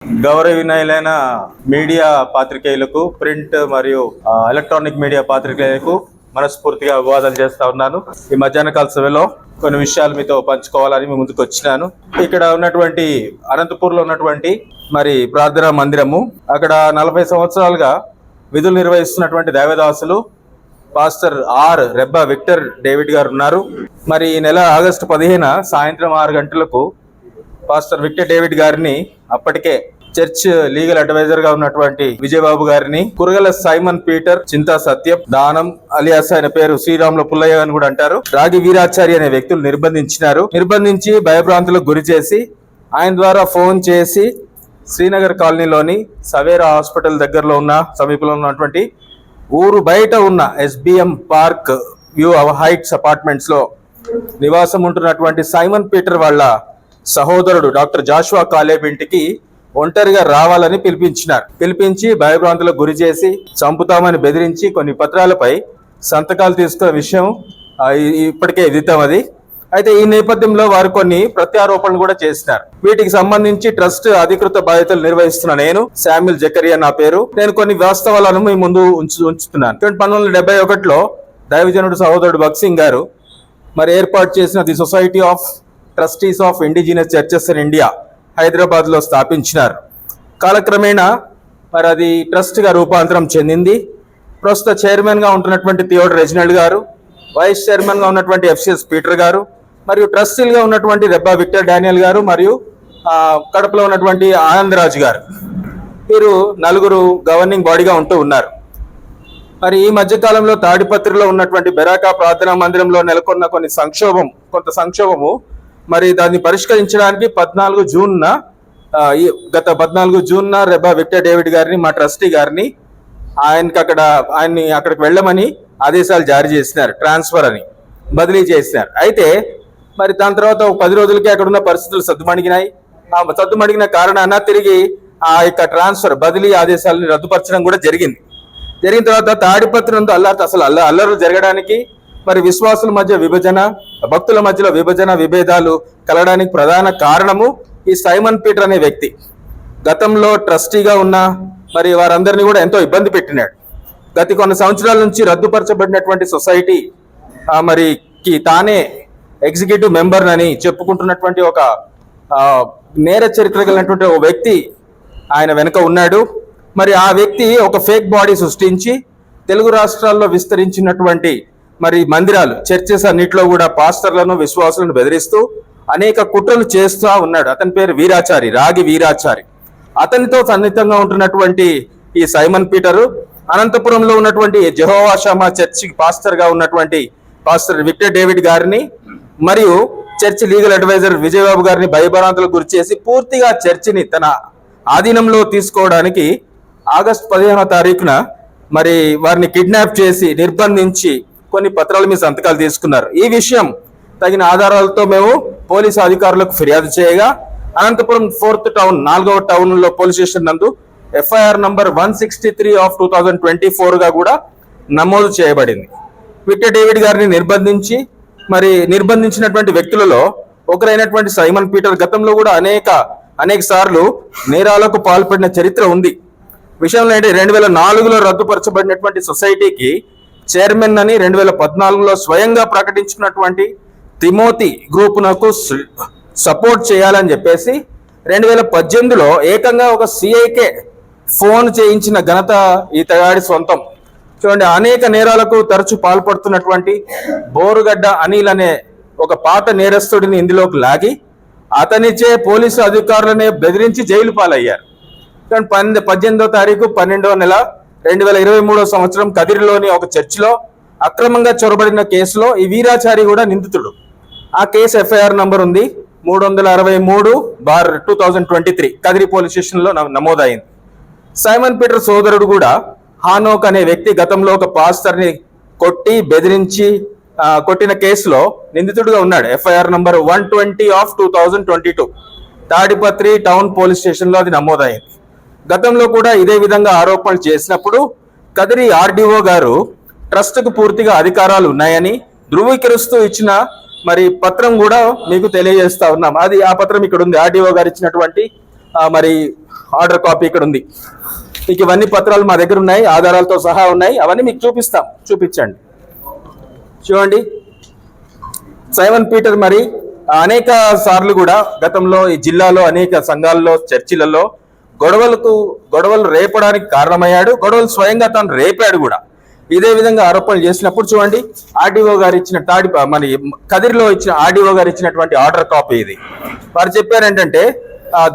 గౌరవనీయులైన media పాత్రికేయులకు, print మరియు electronic media పాత్రికేయులకు మనస్ఫూర్తిగా అభివాదాలు చేస్తా ఉన్నాను. ఈ మధ్యాహ్న కాల సభలో కొన్ని విషయాలు మీతో పంచుకోవాలని మీ ముందుకు వచ్చినాను. ఇక్కడ ఉన్నటువంటి అనంతపూర్లో ఉన్నటువంటి ప్రార్థనా మందిరము, అక్కడ 40 సంవత్సరాలుగా విధులు నిర్వహిస్తున్నటువంటి దైవదాసులు pastor R Rebba Victor David గారు ఉన్నారు. ఈ నెల ఆగస్టు 15 సాయంత్రం 6 గంటలకు పాస్టర్ విక్టర్ డేవిడ్ గారిని, అప్పటికే చర్చ్ లీగల్ అడ్వైజర్ గా ఉన్నటువంటి విజయబాబు గారిని, కురగల సైమన్ పీటర్, చింతా సత్యం, దానం అలియాస్ ఆయన పేరు శ్రీరాముల పుల్లయ్య అని కూడా అంటారు, రాగి వీరాచారి అనే వ్యక్తులు నిర్బంధించి భయభ్రాంతులకు గురి చేసి ఆయన ద్వారా ఫోన్ చేసి శ్రీనగర్ కాలనీలోని సవేరా హాస్పిటల్ దగ్గరలో ఉన్న సమీపంలో ఉన్నటువంటి ఊరు బయట ఉన్న SBM park view heights apartments లో నివాసం ఉంటున్నటువంటి సైమన్ పీటర్ వాళ్ళ సహోదరుడు డాక్టర్ జాషువా కాలేబ్ ఇంటికి ఒంటరిగా రావాలని పిలిపించి భయభ్రాంతులకు గురి చేసి చంపుతామని బెదిరించి కొన్ని పత్రాలపై సంతకాలు తీసుకున్న విషయం ఇప్పటికే విదితం. అయితే ఈ నేపథ్యంలో వారు కొన్ని ప్రత్యారోపణలు కూడా చేసినారు. వీటికి సంబంధించి ట్రస్ట్ అధికృత బాధ్యతలు నిర్వహిస్తున్న నేను, శామ్యుల్ జకరియా నా పేరు, నేను కొన్ని వాస్తవాలను మీ ముందు ఉంచుతున్నాను. 1971లో దైవజనుడు సహోదరుడు భక్సింగ్ గారు ఏర్పాటు చేసిన the society of trustees of indigenous churches in India Hyderabad లో స్థాపించినారు. కాలక్రమేణా అది ట్రస్ట్ గా రూపాంతరం చెందింది. ప్రస్తుత చైర్మన్ గా ఉంటున్నటువంటి థియోడర్ రెజినాల్డ్ గారు, వైస్ చైర్మన్ గా ఉన్నటువంటి FCS పీటర్ గారు, మరియు ట్రస్టీలుగా ఉన్నటువంటి రెబ్బా విక్టర్ డానియల్ గారు, మరియు కడపలో ఉన్నటువంటి ఆనందరాజు గారు, వీరు నలుగురు గవర్నింగ్ బాడీగా ఉంటూ ఉన్నారు. ఈ మధ్యకాలంలో తాడిపత్రిలో ఉన్నటువంటి బెరాకా ప్రార్థనా మందిరంలో నెలకొన్న కొంత సంక్షోభము దాన్ని పరిష్కరించడానికి 14 జూన్న రెబ్బా విక్టర్ డేవిడ్ గారిని, మా ట్రస్టీ గారిని, ఆయన్ని అక్కడికి వెళ్ళమని ఆదేశాలు జారీ చేసినారు. ట్రాన్స్ఫర్ అని బదిలీ చేసినారు. అయితే దాని తర్వాత 10 రోజులకి అక్కడ ఉన్న పరిస్థితులు సద్దుమణిగిన కారణాన తిరిగి ఆ యొక్క ట్రాన్స్ఫర్ బదిలీ ఆదేశాలను రద్దుపరచడం కూడా జరిగిన తర్వాత తాడిపత్రి నందు అల్లర్లు జరగడానికి, విశ్వాసుల మధ్య విభజన, భక్తుల మధ్యలో విభేదాలు కలగడానికి ప్రధాన కారణము ఈ సైమన్ పీటర్ అనే వ్యక్తి. గతంలో ట్రస్టీగా ఉన్న వారందరినీ కూడా ఎంతో ఇబ్బంది పెట్టినాడు. గత కొన్ని సంవత్సరాల నుంచి రద్దుపరచబడినటువంటి సొసైటీ తానే ఎగ్జిక్యూటివ్ మెంబర్ అని చెప్పుకుంటున్నటువంటి ఒక నేర చరిత్ర కలిగినటువంటి ఒక వ్యక్తి ఆయన వెనుక ఉన్నాడు. ఆ వ్యక్తి ఒక ఫేక్ బాడీ సృష్టించి తెలుగు రాష్ట్రాల్లో విస్తరించినటువంటి మందిరాలు, చర్చెస్ అన్నిట్లో కూడా పాస్టర్లను, విశ్వాసులను బెదిరిస్తూ అనేక కుట్రలు చేస్తూ ఉన్నాడు. అతని పేరు వీరాచారి, రాగి వీరాచారి. అతనితో సన్నిహితంగా ఉంటున్నటువంటి ఈ సైమన్ పీటరు అనంతపురంలో ఉన్నటువంటి జెహోవా షామా చర్చి పాస్టర్ గా ఉన్నటువంటి పాస్టర్ విక్టర్ డేవిడ్ గారిని, మరియు చర్చి లీగల్ అడ్వైజర్ విజయబాబు గారిని భయభ్రాంతులకు గురి చేసి పూర్తిగా చర్చిని తన ఆధీనంలో తీసుకోవడానికి ఆగస్టు 15వ తారీఖున వారిని కిడ్నాప్ చేసి నిర్బంధించి కొన్ని పత్రాల మీద సంతకాలు తీసుకున్నారు. ఈ విషయం తగిన ఆధారాలతో మేము పోలీసు అధికారులకు ఫిర్యాదు చేయగా అనంతపురం 4th టౌన్ 4వ టౌన్ లో పోలీస్ స్టేషన్ నందు FIR నంబర్ 163 ఆఫ్ 2024 గా కూడా నమోదు చేయబడింది. విక్టర్ డేవిడ్ గారిని నిర్బంధించినటువంటి వ్యక్తులలో ఒకరైనటువంటి సైమన్ పీటర్ గతంలో కూడా అనేక సార్లు నేరాలకు పాల్పడిన చరిత్ర ఉంది. విషయంలో 2004లో రద్దుపరచబడినటువంటి సొసైటీకి చైర్మన్ అని 2014లో స్వయంగా ప్రకటించుకున్నటువంటి తిమోతి గ్రూపునకు సపోర్ట్ చేయాలని చెప్పేసి 2018లో ఏకంగా ఒక CIకే ఫోన్ చేయించిన ఘనత ఈ తగాడి సొంతం. చూడండి, అనేక నేరాలకు తరచు పాల్పడుతున్నటువంటి బోరుగడ్డ అనిల్ అనే ఒక పాత నేరస్తుడిని ఇందులోకి లాగి అతనిచే పోలీసు అధికారులనే బెదిరించి జైలు పాలయ్యారు. 18వ తారీఖు 12వ నెల 2023వ సంవత్సరం కదిరిలోని ఒక చర్చిలో అక్రమంగా చొరబడిన కేసులో ఈ వీరాచారి కూడా నిందితుడు. ఆ కేసు FIR నంబర్ ఉంది 363/2023 కదిరి పోలీస్ స్టేషన్ లో నమోదైంది. సైమన్ పీటర్ సోదరుడు కూడా హానోక్ అనే వ్యక్తి గతంలో ఒక పాస్టర్ ని కొట్టి బెదిరించి కొట్టిన కేసులో నిందితుడుగా ఉన్నాడు. FIR number 120 of 2022 Tadipatri town police station లో అది నమోదైంది. గతంలో కూడా ఇదే విధంగా ఆరోపణలు చేసినప్పుడు కదిరి RDO గారు ట్రస్ట్ కు పూర్తిగా అధికారాలు ఉన్నాయని ధృవీకరిస్తూ ఇచ్చిన పత్రం కూడా మీకు తెలియజేస్తా ఉన్నాం. ఆ పత్రం ఇక్కడ ఉంది. RDO గారు ఇచ్చినటువంటి ఆర్డర్ కాపీ ఇక్కడ ఉంది. మీకు ఇవన్నీ పత్రాలు మా దగ్గర ఉన్నాయి, ఆధారాలతో సహా ఉన్నాయి. అవన్నీ మీకు చూపిస్తాం, చూపించండి. చూడండి, సైమన్ పీటర్ మరి అనేక సార్లు కూడా గతంలో ఈ జిల్లాలో అనేక సంఘాల్లో చర్చిలలో గొడవలు రేపడానికి కారణమయ్యాడు. గొడవలు స్వయంగా తాను రేపాడు కూడా. ఇదే విధంగా ఆరోపణలు చేసినప్పుడు చూడండి, ఆర్డీఓ గారు ఇచ్చిన మన కదిరిలో ఇచ్చిన ఆర్డీఓ గారు ఇచ్చినటువంటి ఆర్డర్ కాపీ ఇది. వారు చెప్పారేంటంటే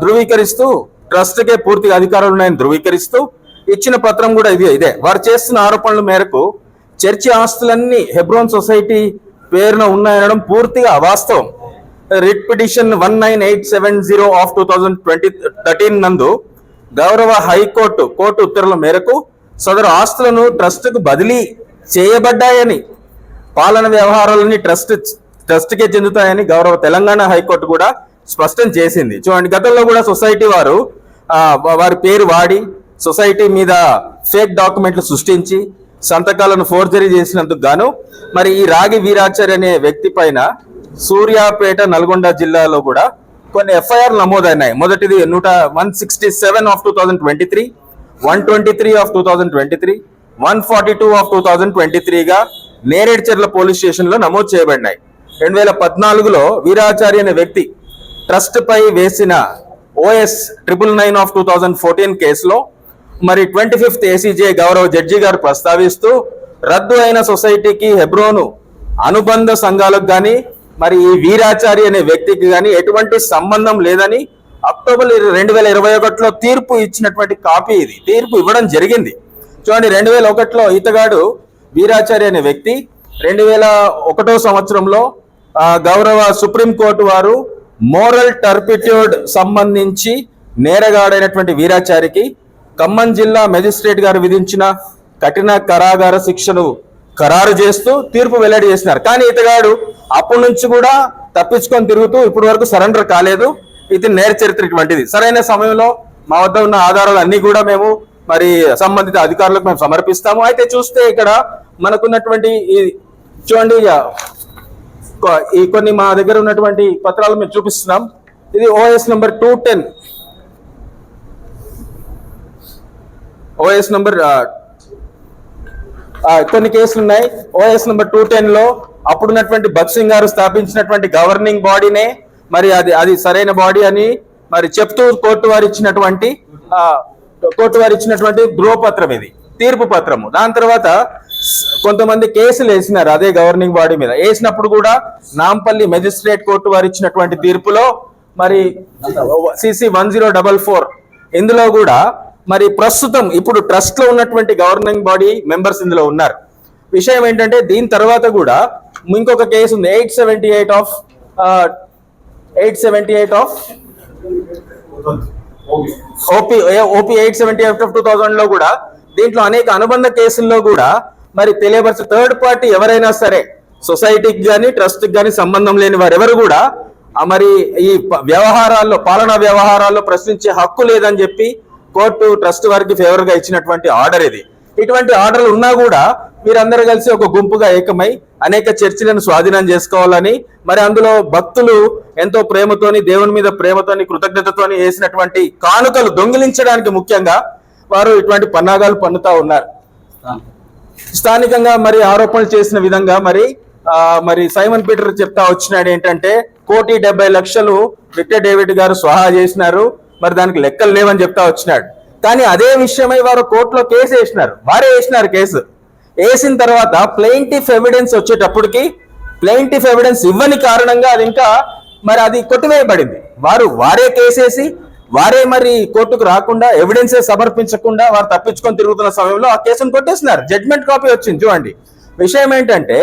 ధృవీకరిస్తూ ట్రస్ట్కే పూర్తిగా అధికారాలు ఉన్నాయని ధృవీకరిస్తూ ఇచ్చిన పత్రం కూడా ఇదే. వారు చేస్తున్న ఆరోపణల మేరకు చర్చి ఆస్తులన్నీ హెబ్రోన్ సొసైటీ పేరున ఉన్నాయనడం పూర్తిగా అవాస్తవం. రిట్ పిటిషన్ 19870 ఆఫ్ 2013 నందు గౌరవ హైకోర్టు ఉత్తర్వుల మేరకు సదరు ఆస్తులను ట్రస్ట్కు బదిలీ చేయబడ్డాయని, పాలన వ్యవహారాలన్నీ ట్రస్ట్కే చెందుతాయని గౌరవ తెలంగాణ హైకోర్టు కూడా స్పష్టం చేసింది. చూడండి, గతంలో కూడా సొసైటీ వారి పేరు వాడి సొసైటీ మీద ఫేక్ డాక్యుమెంట్లు సృష్టించి సంతకాలను ఫోర్జరీ చేసినందుకు గాను మరి ఈ రాగి వీరాచారి అనే వ్యక్తి పైన సూర్యాపేట నల్గొండ జిల్లాలో కూడా కొన్ని ఎఫ్ఐఆర్ నమోదైనాయి. మొదటిది 167 ఆఫ్ 2023, 123 ఆఫ్ 2023, 142 ఆఫ్ 2023గా నేరేడ్చర్ల పోలీస్ స్టేషన్ లో నమోదు చేయబడినాయి. 2014లో వీరాచారి అనే వ్యక్తి ట్రస్ట్ పై వేసిన OS 999 ఆఫ్ 2014 కేసులో మరి 25th ACJ గౌరవ జడ్జి గారు ప్రస్తావిస్తూ రద్దు అయిన సొసైటీకి హెబ్రోను అనుబంధ సంఘాలకు కానీ మరి ఈ వీరాచారి అనే వ్యక్తికి కానీ ఎటువంటి సంబంధం లేదని అక్టోబర్ 2021లో తీర్పు ఇచ్చినటువంటి కాపీ ఇది. తీర్పు ఇవ్వడం జరిగింది. చూడండి, 2001లో ఇతగాడు వీరాచారి అనే వ్యక్తి 2001 సంవత్సరంలో గౌరవ సుప్రీంకోర్టు వారు మోరల్ టర్పిట్యూడ్ సంబంధించి నేరగాడైనటువంటి వీరాచారికి ఖమ్మం జిల్లా మెజిస్ట్రేట్ గారు విధించిన కఠిన కారాగార శిక్షను ఖరారు చేస్తూ తీర్పు వెల్లడి చేసినారు. కానీ ఇతగాడు అప్పటి నుంచి కూడా తప్పించుకొని తిరుగుతూ ఇప్పటి వరకు సరెండర్ కాలేదు. ఇది నేర చరిత్ర ఇటువంటిది. సరైన సమయంలో మా వద్ద ఉన్న ఆధారాలు అన్ని కూడా మేము మరి సంబంధిత అధికారులకు మేము సమర్పిస్తాము. అయితే చూస్తే ఇక్కడ మనకున్నటువంటి ఈ చూడండి, ఈ కొన్ని మా దగ్గర ఉన్నటువంటి పత్రాలు మేము చూపిస్తున్నాం. ఇది OS నంబర్ 210, OS నంబర్ కొన్ని కేసులు ఉన్నాయి. OS నంబర్ 210లో అప్పుడున్నటువంటి భక్సింగ్ గారు స్థాపించినటువంటి గవర్నింగ్ బాడీనే మరి అది సరైన బాడీ అని మరి చెప్తూ కోర్టు వారు ఇచ్చినటువంటి ధ్రువపత్రం, ఇది తీర్పు పత్రము. దాని తర్వాత కొంతమంది కేసులు వేసినారు అదే గవర్నింగ్ బాడీ మీద. వేసినప్పుడు కూడా నాంపల్లి మెజిస్ట్రేట్ కోర్టు వారు ఇచ్చినటువంటి తీర్పులో మరి CC 1044 ఇందులో కూడా మరి ప్రస్తుతం ఇప్పుడు ట్రస్ట్ లో ఉన్నటువంటి గవర్నింగ్ బాడీ మెంబర్స్ ఇందులో ఉన్నారు. విషయం ఏంటంటే దీని తర్వాత కూడా ఇంకొక కేసు ఉంది 878 ఆఫ్ OP 878 ఆఫ్ 2000 లో కూడా దీంట్లో అనేక అనుబంధ కేసుల్లో కూడా మరి తెలియపరిచే థర్డ్ పార్టీ ఎవరైనా సరే సొసైటీకి కానీ ట్రస్ట్కి కానీ సంబంధం లేని వారు ఎవరు కూడా మరి ఈ వ్యవహారాల్లో పాలనా వ్యవహారాల్లో ప్రశ్నించే హక్కు లేదని చెప్పి కోర్టు ట్రస్ట్ వారికి ఫేవర్ గా ఇచ్చినటువంటి ఆర్డర్ ఇది. ఇటువంటి ఆర్డర్లు ఉన్నా కూడా మీరందరూ కలిసి ఒక గుంపుగా ఏకమై అనేక చర్చిలను స్వాధీనం చేసుకోవాలని మరి అందులో భక్తులు ఎంతో ప్రేమతోని దేవుని మీద ప్రేమతోని కృతజ్ఞతతోని వేసినటువంటి కానుకలు దొంగిలించడానికి ముఖ్యంగా వారు ఇటువంటి పన్నాగాలు పన్నుతా ఉన్నారు. స్థానికంగా మరి ఆరోపణలు చేసిన విధంగా మరి సైమన్ పీటర్ చెప్తా వచ్చినాడు ఏంటంటే 1,70,00,000 విక్టర్ డేవిడ్ గారు స్వాహా చేసినారు, మరి దానికి లెక్కలు లేవని చెప్తా వచ్చినాడు. కానీ అదే విషయమై వారు కోర్టులో కేసు వేసినారు. వారే వేసినారు కేసు. వేసిన తర్వాత ప్లెయింటిఫ్ ఎవిడెన్స్ వచ్చేటప్పటికి ప్లెయింటిఫ్ ఎవిడెన్స్ ఇవ్వని కారణంగా అది ఇంకా మరి అది కొట్టివేయబడింది. వారే కేసేసి వారే మరి కోర్టుకు రాకుండా ఎవిడెన్సే సమర్పించకుండా వారు తప్పించుకొని తిరుగుతున్న సమయంలో ఆ కేసును కొట్టేసినారు. జడ్జ్మెంట్ కాపీ వచ్చింది. చూడండి, విషయం ఏంటంటే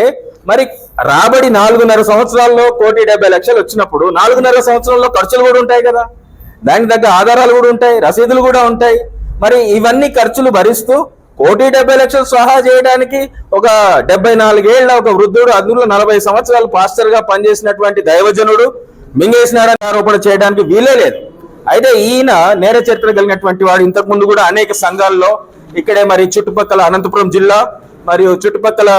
మరి రాబడి 4.5 సంవత్సరాల్లో 1,70,00,000 వచ్చినప్పుడు 4.5 సంవత్సరాల్లో ఖర్చులు కూడా ఉంటాయి కదా, దానికి తగ్గ ఆధారాలు కూడా ఉంటాయి, రసీదులు కూడా ఉంటాయి. మరి ఇవన్నీ ఖర్చులు భరిస్తూ 1,70,00,000 స్వాహా చేయడానికి ఒక 74 ఏళ్ల ఒక వృద్ధుడు, అందులో 40 సంవత్సరాలు పాస్టర్ గా పనిచేసినటువంటి దైవజనుడు మింగేసినాడని ఆరోపణ చేయడానికి వీలే లేదు. అయితే ఈయన నేర చరిత్ర కలిగినటువంటి వాడు. ఇంతకు ముందు కూడా అనేక సంఘాల్లో ఇక్కడే మరి చుట్టుపక్కల అనంతపురం జిల్లా మరియు చుట్టుపక్కల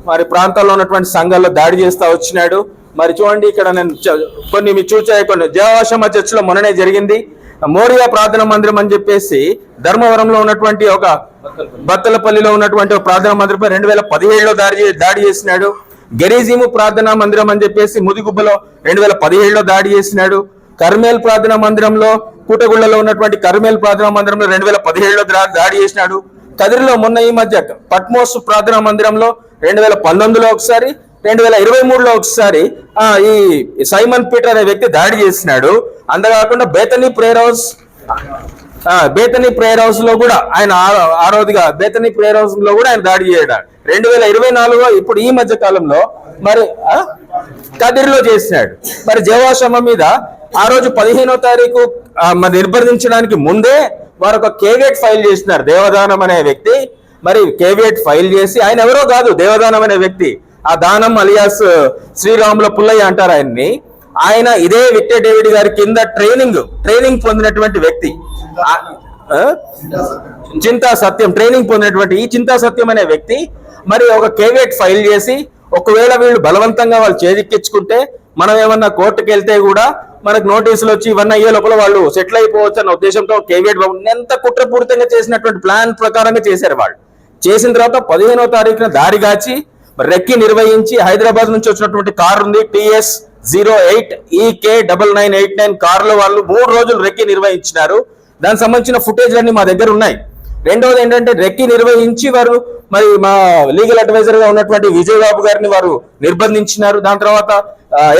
మరి ప్రాంతాల్లో ఉన్నటువంటి సంఘాల్లో దాడి చేస్తా వచ్చినాడు. మరి చూడండి, ఇక్కడ నేను కొన్ని మీరు చూచాయి, కొన్ని దేవాశ్రమ చర్చిలో మొన్ననే జరిగింది. మోరియా ప్రార్థనా మందిరం అని చెప్పేసి ధర్మవరంలో ఉన్నటువంటి ఒక బత్తలపల్లిలో ఉన్నటువంటి ఒక ప్రార్థనా మందిరంపై 2017లో దాడి చేసినాడు. గెరిజీము ప్రార్థనా మందిరం అని చెప్పేసి ముదిగుబ్బలో 2017లో దాడి చేసినాడు. కర్మేల్ ప్రార్థనా మందిరంలో కూటగుళ్ళలో ఉన్నటువంటి కర్మేల్ ప్రార్థనా మందిరంలో 2017లో దాడి చేసినాడు. కదిరిలో మొన్న ఈ మధ్య పట్మోస్ ప్రార్థనా మందిరంలో 2019లో ఒకసారి, 2023లో ఒకసారి ఈ సైమన్ పీటర్ అనే వ్యక్తి దాడి చేసినాడు. అంతేకాకుండా బేతనీ ప్రేయర్ హౌస్ లో కూడా ఆయన ఆరోదిగా బేతనీ ప్రేయర్ హౌస్ లో కూడా ఆయన దాడి చేయడాడు. 2024లో ఇప్పుడు ఈ మధ్య కాలంలో మరి కదిరిలో చేసినాడు. మరి జవాశ్రమం మీద ఆ రోజు 15వ తారీఖు మరి నిర్బంధించడానికి ముందే వారు ఒక కేవియట్ ఫైల్ చేసినారు. దేవదానం అనే వ్యక్తి మరి కేవియట్ ఫైల్ చేసి, ఆయన ఎవరో కాదు, దేవదానం అనే వ్యక్తి, ఆ దానం అలియాస్ శ్రీరాముల పుల్లయ్య అంటారు ఆయన్ని. ఆయన ఇదే విక్టర్ డేవిడ్ గారి కింద ట్రైనింగ్ పొందినటువంటి వ్యక్తి. చింతా సత్యం ట్రైనింగ్ పొందినటువంటి ఈ చింతా సత్యం అనే వ్యక్తి మరి ఒక కేవియట్ ఫైల్ చేసి, ఒకవేళ వీళ్ళు బలవంతంగా వాళ్ళు చేజిక్కించుకుంటే మనం ఏమన్నా కోర్టుకు వెళ్తే కూడా మనకు నోటీసులు వచ్చి ఇవన్నీ అయ్యే లోపల వాళ్ళు సెటిల్ అయిపోవచ్చు అన్న ఉద్దేశంతో కేవియట్ ఎంత కుట్రపూరితంగా చేసినటువంటి ప్లాన్ ప్రకారంగా చేశారు. వాళ్ళు చేసిన తర్వాత 15వ తారీఖున దారిగాచి రెక్కి నిర్వహించి హైదరాబాద్ నుంచి వచ్చినటువంటి కారు ఉంది TS 08 EK9989 కారులో వాళ్ళు 3 రోజులు రెక్కి నిర్వహించినారు. దానికి సంబంధించిన ఫుటేజ్ అన్ని మా దగ్గర ఉన్నాయి. రెండవది ఏంటంటే రెక్కి నిర్వహించి వారు మరి మా లీగల్ అడ్వైజర్ గా ఉన్నటువంటి విజయబాబు గారిని వారు నిర్బంధించినారు. దాని తర్వాత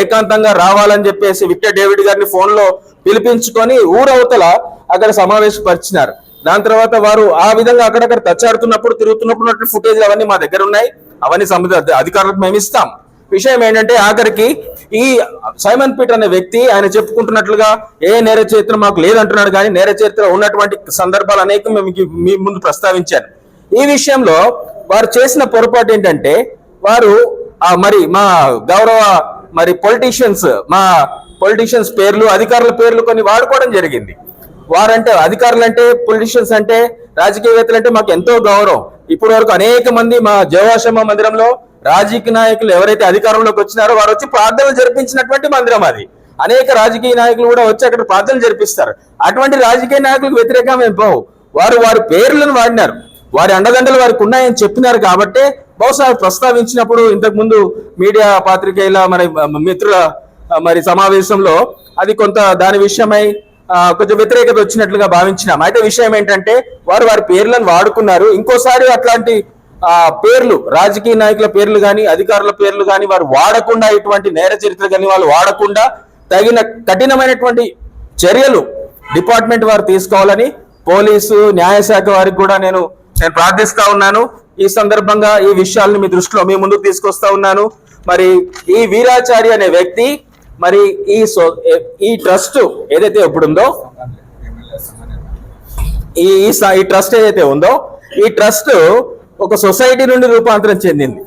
ఏకాంతంగా రావాలని చెప్పేసి విక్టర్ డేవిడ్ గారిని ఫోన్ లో పిలిపించుకొని ఊరవతల అక్కడ సమావేశపరిచినారు. దాని తర్వాత వారు ఆ విధంగా అక్కడక్కడ తచ్చాడుతున్నప్పుడు తిరుగుతున్నప్పుడు ఫుటేజ్ అవన్నీ మా దగ్గర ఉన్నాయి. అవన్నీ సంబంధిత అధికారులకు మేము ఇస్తాం. విషయం ఏంటంటే ఆఖరికి ఈ సైమన్ పీటర్ అనే వ్యక్తి ఆయన చెప్పుకుంటున్నట్లుగా ఏ నేర చరిత్ర మాకు లేదంటున్నాడు, కానీ నేర చరిత్ర ఉన్నటువంటి సందర్భాలు అనేకం మేము మీ ముందు ప్రస్తావించాను. ఈ విషయంలో వారు చేసిన పొరపాటు ఏంటంటే వారు మరి మా గౌరవ మరి పొలిటీషియన్స్ పేర్లు, అధికారుల పేర్లు కొన్ని వాడుకోవడం జరిగింది. వారంటే అధికారులు అంటే, పొలిటీషియన్స్ అంటే, రాజకీయవేత్తలు అంటే మాకు ఎంతో గౌరవం. ఇప్పటి వరకు అనేక మంది మా జవాశ్రమ మందిరంలో రాజకీయ నాయకులు ఎవరైతే అధికారంలోకి వచ్చినారో వారు వచ్చి ప్రార్థనలు జరిపించినటువంటి మందిరం అది. అనేక రాజకీయ నాయకులు కూడా వచ్చి అక్కడ ప్రార్థనలు జరిపిస్తారు. అటువంటి రాజకీయ నాయకులకు వ్యతిరేకంగా మేము పోవు. వారి పేర్లను వాడినారు, వారి అండదండలు వారికి ఉన్నాయని చెప్పినారు. కాబట్టి బహుశా ప్రస్తావించినప్పుడు ఇంతకు ముందు మీడియా పాత్రికేయుల మరి మిత్రుల మరి సమావేశంలో అది కొంత దాని విషయమై కొంచెం వ్యతిరేకత వచ్చినట్లుగా భావించినాం. అయితే విషయం ఏంటంటే వారి పేర్లను వాడుకున్నారు. ఇంకోసారి అట్లాంటి పేర్లు, రాజకీయ నాయకుల పేర్లు కానీ అధికారుల పేర్లు కానీ వారు వాడకుండా, ఇటువంటి నేర చరిత్ర కానీ వాళ్ళు వాడకుండా తగిన కఠినమైనటువంటి చర్యలు డిపార్ట్మెంట్ వారు తీసుకోవాలని పోలీసు న్యాయశాఖ వారికి కూడా నేను ప్రార్థిస్తా ఉన్నాను. ఈ సందర్భంగా ఈ విషయాలను మీ దృష్టిలో మీ ముందుకు తీసుకొస్తా ఉన్నాను. మరి ఈ వీరాచారి అనే వ్యక్తి మరి ఈ ట్రస్ట్ ఏదైతే ఇప్పుడుందో, ఈ ట్రస్ట్ ఏదైతే ఉందో, ఈ ట్రస్ట్ ఒక సొసైటీ నుండి రూపాంతరం చెందింది.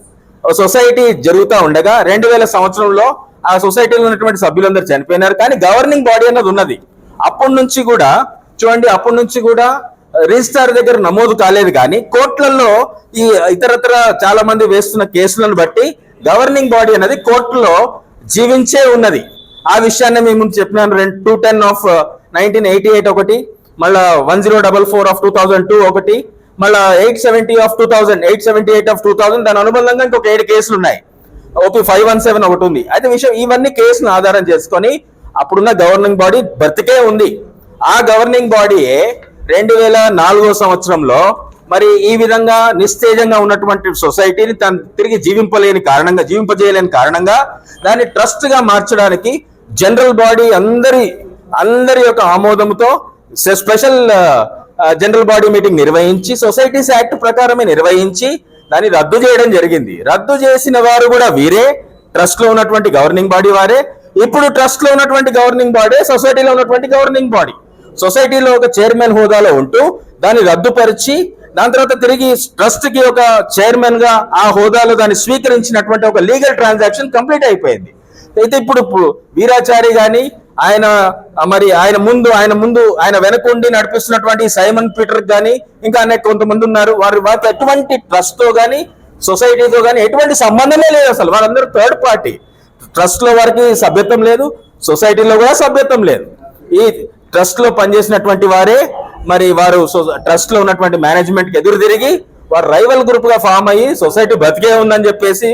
సొసైటీ జరుగుతూ ఉండగా 2000 సంవత్సరంలో ఆ సొసైటీలో ఉన్నటువంటి సభ్యులందరూ చనిపోయినారు. కానీ గవర్నింగ్ బాడీ అన్నది ఉన్నది. అప్పటి నుంచి కూడా చూడండి, అప్పటి నుంచి కూడా రిజిస్ట్రార్ దగ్గర నమోదు కాలేదు. కానీ కోర్టులలో ఈ ఇతరత్ర చాలా మంది వేస్తున్న కేసులను బట్టి గవర్నింగ్ బాడీ అనేది కోర్టులో జీవించే ఉన్నది. ఆ విషయాన్ని మేము ముందు చెప్పినాను. 210/1988 ఒకటి, మళ్ళా 1044/2002 ఒకటి, మళ్ళా 878/2000 దాని అనుబంధంగా ఇంకొక 7 కేసులు ఉన్నాయి. OP 517 ఒకటి ఉంది. అయితే విషయం ఇవన్నీ కేసును ఆధారం చేసుకొని అప్పుడున్న గవర్నింగ్ బాడీ బ్రతికే ఉంది. ఆ గవర్నింగ్ బాడీయే 2004 సంవత్సరంలో మరి ఈ విధంగా నిస్తేజంగా ఉన్నటువంటి సొసైటీని తను తిరిగి జీవింపజేయలేని కారణంగా దాన్ని ట్రస్ట్ గా మార్చడానికి జనరల్ బాడీ అందరి యొక్క ఆమోదంతో స్పెషల్ జనరల్ బాడీ మీటింగ్ నిర్వహించి సొసైటీస్ యాక్ట్ ప్రకారమే నిర్వహించి దాన్ని రద్దు చేయడం జరిగింది. రద్దు చేసిన వారు కూడా వీరే, ట్రస్ట్ లో ఉన్నటువంటి గవర్నింగ్ బాడీ వారే. ఇప్పుడు ట్రస్ట్ లో ఉన్నటువంటి గవర్నింగ్ బాడీ సొసైటీలో ఉన్నటువంటి గవర్నింగ్ బాడీ. సొసైటీలో ఒక చైర్మన్ హోదాలో ఉంటూ దాన్ని రద్దుపరిచి దాని తర్వాత తిరిగి ట్రస్ట్ కి ఒక చైర్మన్ గా ఆ హోదాలో దాన్ని స్వీకరించినటువంటి ఒక లీగల్ ట్రాన్సాక్షన్ కంప్లీట్ అయిపోయింది. అయితే ఇప్పుడు వీరాచారి గాని ఆయన వెనకుండి నడిపిస్తున్నటువంటి సైమన్ పీటర్ గాని ఇంకా అనేక కొంతమంది ఉన్నారు. వారికి ఎటువంటి ట్రస్ట్ తో గానీ సొసైటీతో గానీ ఎటువంటి సంబంధమే లేదు. అసలు వారందరూ థర్డ్ పార్టీ. ట్రస్ట్ లో వారికి సభ్యత్వం లేదు, సొసైటీలో కూడా సభ్యత్వం లేదు. ఈ ట్రస్ట్ లో పనిచేసినటువంటి వారే మరి వారు ట్రస్ట్ లో ఉన్నటువంటి మేనేజ్మెంట్ కి ఎదురు తిరిగి వారు రైవల్ గ్రూప్ గా ఫామ్ అయ్యి సొసైటీ బతికే ఉందని చెప్పేసి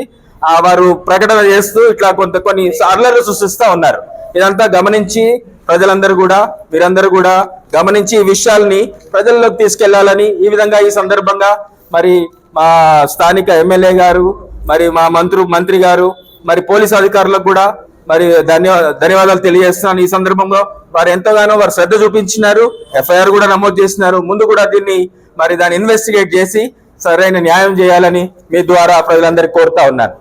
వారు ప్రకటన చేస్తూ ఇట్లా కొన్ని అల్లర్లు సృష్టిస్తా ఉన్నారు. ఇదంతా గమనించి ప్రజలందరూ కూడా మీరందరూ కూడా గమనించి ఈ విషయాల్ని ప్రజల్లోకి తీసుకెళ్లాలని ఈ విధంగా ఈ సందర్భంగా మరి మా స్థానిక ఎమ్మెల్యే గారు మరి మా మంత్రి గారు మరి పోలీస్ అధికారులకు కూడా మరి ధన్యవాదాలు తెలియజేస్తున్నాను. ఈ సందర్భంలో వారు ఎంతగానో వారు శ్రద్ధ చూపించినారు, ఎఫ్ఐఆర్ కూడా నమోదు చేసినారు. ముందు కూడా దాన్ని ఇన్వెస్టిగేట్ చేసి సరైన న్యాయం చేయాలని మీ ద్వారా ప్రజలందరికీ కోరుతా ఉన్నాను.